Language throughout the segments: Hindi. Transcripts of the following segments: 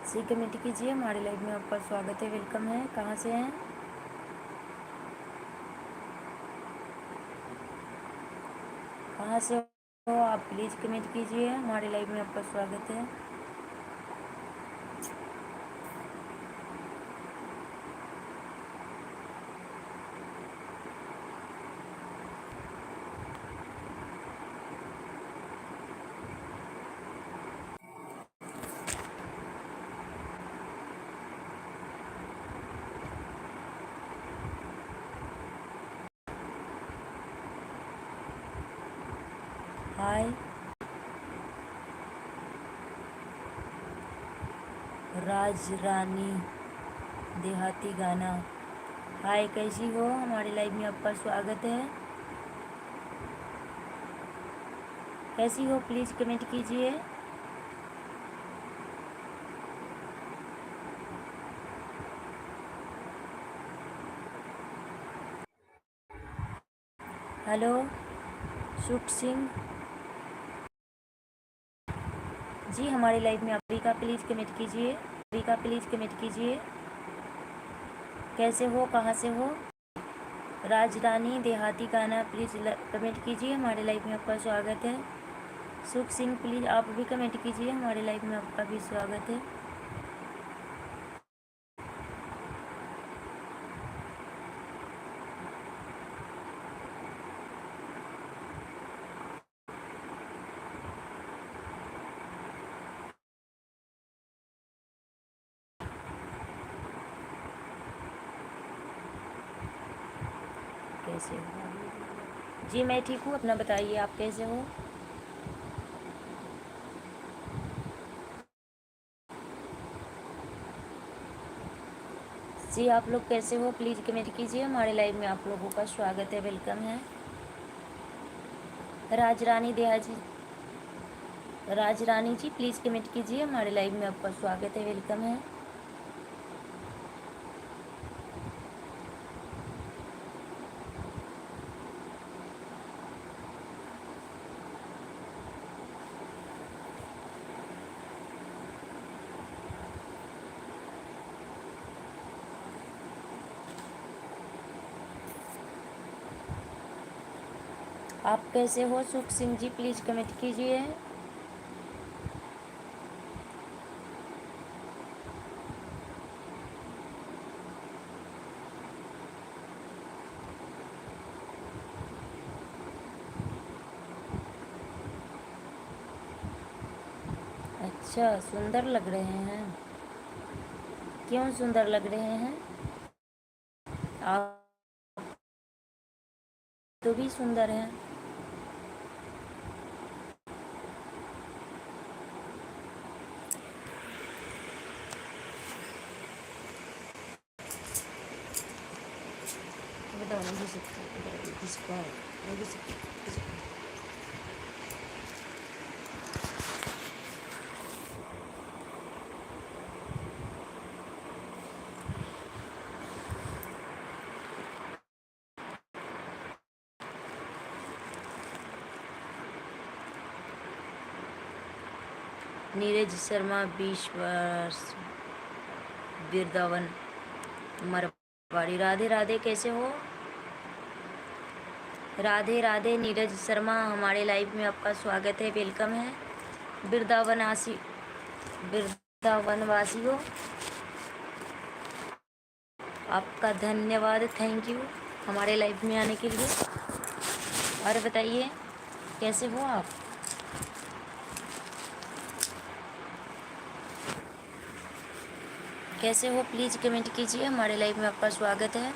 सी कमेंट कीजिए। हमारे लाइव में आपका स्वागत है, वेलकम है। कहाँ से हैं? कहाँ से हो आप? प्लीज़ कमेंट कीजिए। हमारे लाइव में आपका स्वागत है। हाय राज रानी देहाती गाना। हाय, कैसी हो? हमारे लाइव में आपका स्वागत है। कैसी हो? प्लीज़ कमेंट कीजिए। हेलो सुख सिंह जी, हमारे लाइव में आप भी का प्लीज़ कमेंट कीजिए। भी का प्लीज़ कमेंट कीजिए। कैसे हो? कहाँ से हो? राजरानी देहाती गाना प्लीज़ कमेंट कीजिए। हमारे लाइव में आपका स्वागत है। सुख सिंह प्लीज़ आप भी कमेंट कीजिए। हमारे लाइव में आपका भी स्वागत है। कैसे हो? जी मैं ठीक हूँ, अपना बताइए, आप कैसे हो? जी आप लोग कैसे हो? प्लीज़ कमेंट कीजिए। हमारे लाइव में आप लोगों का स्वागत है, वेलकम है। राजरानी जी प्लीज़ कमेंट कीजिए। हमारे लाइव में आपका स्वागत है, वेलकम है। आप कैसे हो? सुख सिंह जी प्लीज़ कमेंट कीजिए। अच्छा, सुंदर लग रहे हैं। क्यों सुंदर लग रहे हैं? आप तो भी सुंदर हैं। बताओ ना किसका नीरज शर्मा 20 वर्ष वृंदावन मरवाड़ी। राधे राधे, कैसे हो? राधे राधे नीरज शर्मा, हमारे लाइव में आपका स्वागत है, वेलकम है। वृंदावनवासियों आपका धन्यवाद, थैंक यू हमारे लाइव में आने के लिए। और बताइए कैसे हो आप? कैसे हो? प्लीज़ कमेंट कीजिए। हमारे लाइव में आपका स्वागत है।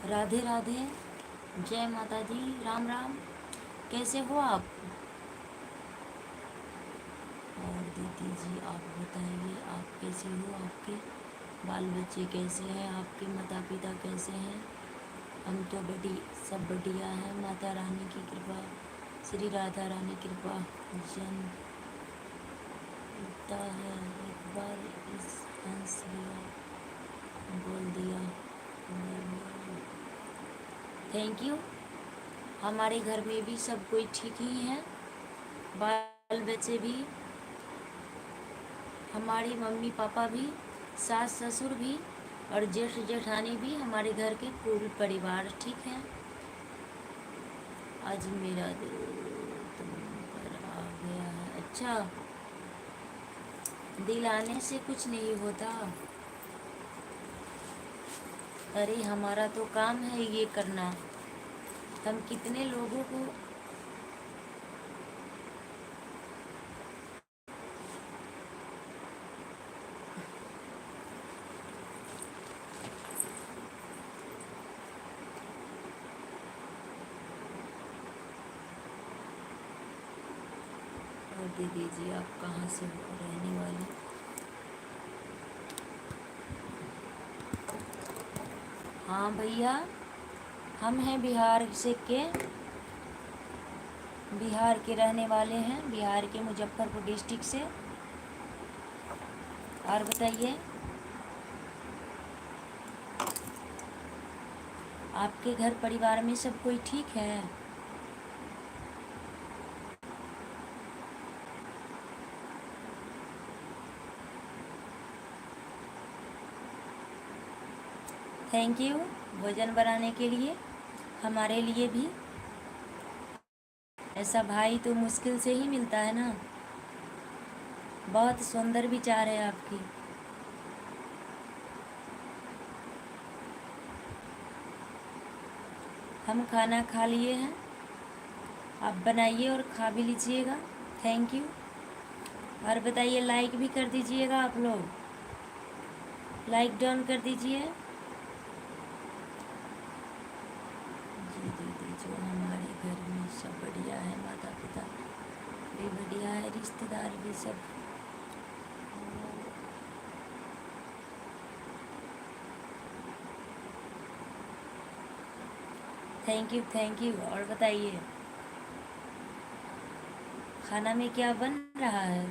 राधे राधे, जय माता दी, राम राम। कैसे हो आप? और दीदी जी आप बताइए, आप कैसे हो? आपके बाल बच्चे कैसे हैं? आपके माता पिता कैसे हैं? हम तो सब बढ़िया है, माता रानी की कृपा, श्री राधा रानी कृपा जनता है। एक बार इस हंस लिया, बोल दिया। Thank you. हमारे घर में भी सब कोई ठीक ही है, बाल बच्चे भी, हमारी मम्मी पापा भी, सास ससुर भी और जेठ जेठानी भी, हमारे घर के पूरे परिवार ठीक है। आज मेरा दिल तुम पर आ गया है। अच्छा, दिल आने से कुछ नहीं होता। अरे हमारा तो काम है ये करना। हम कितने लोगों को दे दीजिए। आप कहाँ से हो रहने वाले? हाँ भैया, हम हैं बिहार के रहने वाले हैं, बिहार के मुजफ्फरपुर डिस्ट्रिक्ट से। और बताइए, आपके घर परिवार में सब कोई ठीक है? थैंक यू भोजन बनाने के लिए। हमारे लिए भी ऐसा भाई तो मुश्किल से ही मिलता है ना। बहुत सुंदर विचार है आपकी। हम खाना खा लिए हैं, आप बनाइए और खा भी लीजिएगा। Thank you. और बताइए, लाइक भी कर दीजिएगा आप लोग, लाइक डाउन कर दीजिए। जी दीदी, जो हमारे घर में सब बढ़िया है, माता पिता भी बढ़िया है, रिश्तेदार भी सब। Thank you thank you. और बताइए, खाना में क्या बन रहा है?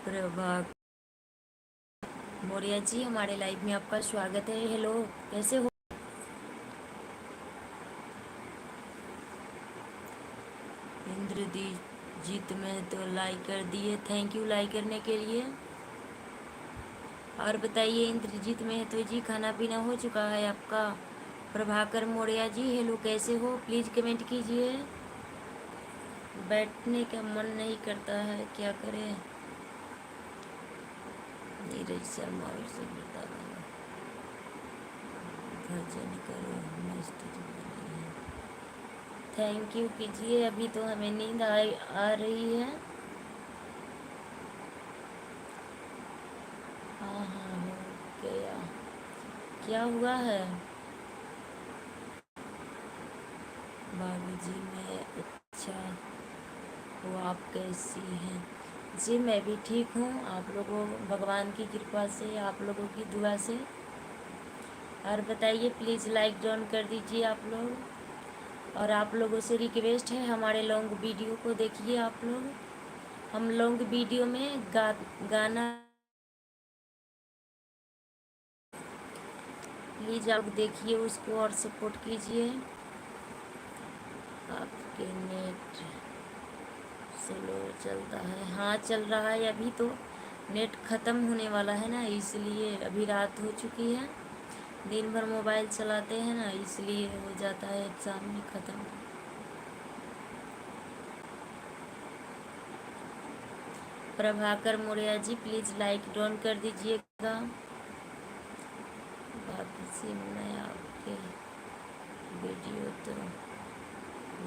प्रभा मौर्य जी, हमारे लाइव में आपका स्वागत है। हेलो, कैसे हो? इंद्रजीत जीत में तो लाइक कर दिए, थैंक यू लाइक करने के लिए। और बताइए इंद्रजीत महतो जी, खाना पीना हो चुका है आपका? प्रभाकर मौर्य जी, हेलो, कैसे हो? प्लीज़ कमेंट कीजिए। बैठने का मन नहीं करता है, क्या करें? नीरज शर्मा और से बता दो, भजन करो, मस्त जीवन है। थैंक यू कीजिए, अभी तो हमें नींद आ रही है। हाँ हाँ, हो गया। क्या हुआ है? बाबूजी, मैं अच्छा हूँ, आप कैसी हैं? जी मैं भी ठीक हूँ, आप लोगों भगवान की कृपा से, आप लोगों की दुआ से। और बताइए, प्लीज़ लाइक डाउन कर दीजिए आप लोग। और आप लोगों से रिक्वेस्ट है, हमारे लॉन्ग वीडियो को देखिए आप लोग। हम लॉन्ग वीडियो में गाना प्लीज़ आप देखिए उसको और सपोर्ट कीजिए। आपके नेट स्लो चलता है? हाँ चल रहा है, अभी तो नेट ख़त्म होने वाला है ना, इसलिए अभी रात हो चुकी है। दिन भर मोबाइल चलाते हैं ना, इसलिए हो जाता है एग्ज़ाम में ख़त्म। Prabhakar Maurya ji please like down कर दीजिएगा। बाकी से मैं आपके वीडियो तो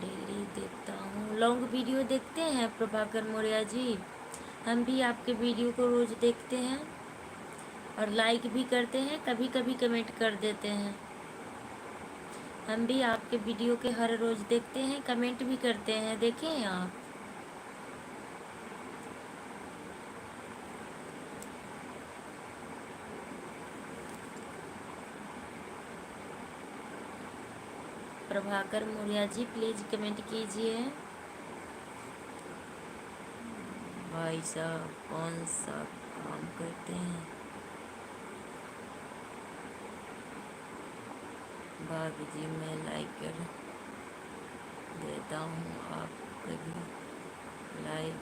डेली देखता हूँ। लॉन्ग वीडियो देखते हैं प्रभाकर मौर्य जी? हम भी आपके वीडियो को रोज़ देखते हैं और लाइक भी करते हैं, कभी कभी कमेंट कर देते हैं। हम भी आपके वीडियो के हर रोज़ देखते हैं, कमेंट भी करते हैं, देखें आप। प्रभाकर मौर्य जी प्लीज़ कमेंट कीजिए। भाई साहब कौन सा काम करते हैं? भाभी जी मैं लाइक कर देता हूँ, आप कभी लाइव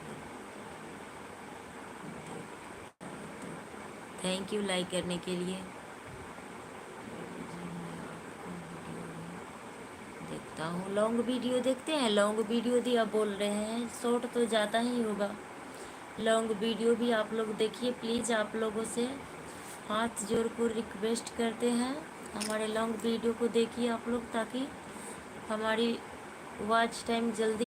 देखता तो थैंक यू लाइक करने के लिए। भाभी जी मैं आपको वीडियो भी देखता हूँ। लॉन्ग वीडियो देखते हैं? लॉन्ग वीडियो दिया बोल रहे हैं, शॉर्ट तो जाता ही होगा। लॉन्ग वीडियो भी आप लोग देखिए प्लीज़। आप लोगों से हाथ जोड़ कर रिक्वेस्ट करते हैं, हमारे लॉन्ग वीडियो को देखिए आप लोग, ताकि हमारी वॉच टाइम जल्दी